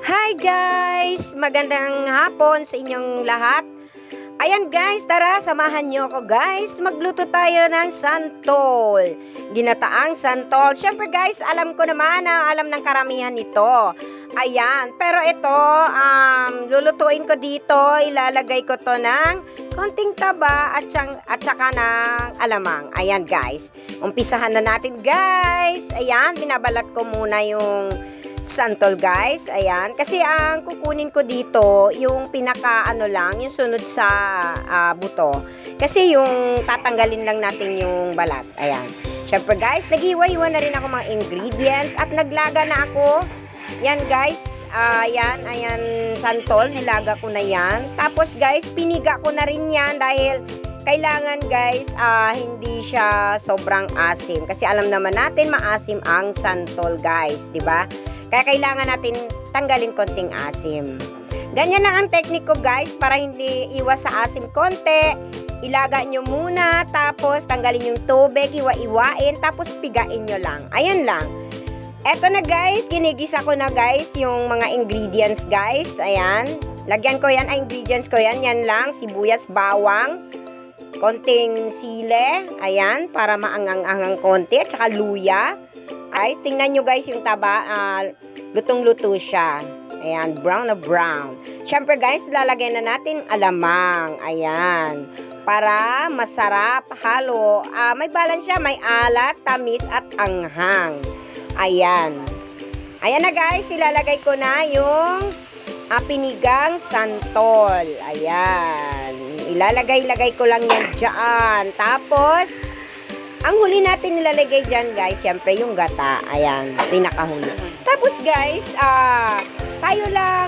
Hi guys! Magandang hapon sa inyong lahat. Ayan guys, tara samahan nyo ako guys. Magluto tayo ng santol. Ginataang santol. Siyempre guys, alam ko naman na alam ng karamihan ito. Ayan, pero ito, lulutuin ko dito. Ilalagay ko to ng konting taba at saka ng alamang. Ayan guys, umpisahan na natin guys. Ayan, binabalat ko muna yung santol guys, ayan, kasi ang kukunin ko dito yung pinaka lang, yung sunod sa buto, kasi yung tatanggalin lang natin yung balat. Ayan, syempre guys, nag-iwa-iwa na rin ako mga ingredients at naglaga na ako. Yan guys, ayan, santol, nilaga ko na yan. Tapos guys, piniga ko na rin yan dahil kailangan guys, hindi siya sobrang asim, kasi alam naman natin maasim ang santol guys, di ba? Kaya kailangan natin tanggalin konting asim. Ganyan lang ang teknik ko guys, para hindi iwas sa asim konti. Ilaga nyo muna, tapos tanggalin yung tubig, iwa-iwain, tapos pigain nyo lang. Ayan lang. Eto na guys, ginigisa ko na guys yung mga ingredients guys. Ayan. Lagyan ko yan, ingredients ko yan. Yan lang, sibuyas, bawang, konting sile. Ayan, para maangang-angang konti, at saka luya. Guys, tingnan nyo guys yung taba, lutong-luto siya. Ayan, brown na brown. Siyempre guys, lalagay na natin alamang. Ayan, para masarap, halo. May balance siya, may alat, tamis at anghang. Ayan. Ayan na guys, ilalagay ko na yung pinigang santol. Ayan. Ilalagay ko lang yan dyan. Tapos, ang huli natin nilalagay dyan guys, syempre yung gata. Ayan, pinakahuli. Tapos guys, tayo lang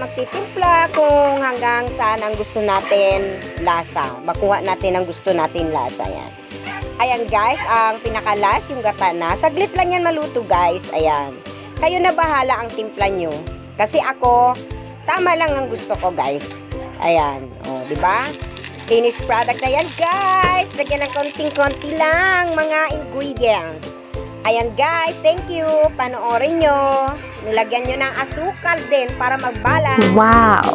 magtitimpla kung hanggang saan ang gusto natin lasa. Makuha natin ang gusto natin lasa. Ayan. Ayan guys, ang pinakalas yung gata na. Saglit lang yan maluto guys. Ayan. Kayo na bahala ang timpla nyo. Kasi ako, tama lang ang gusto ko guys. Ayan. O, diba? Finished product na yan guys. Lagyan ng konting-konti lang mga ingredients. Ayan guys, thank you. Panoorin nyo. Nilagyan nyo ng asukal din para magbalance. Wow!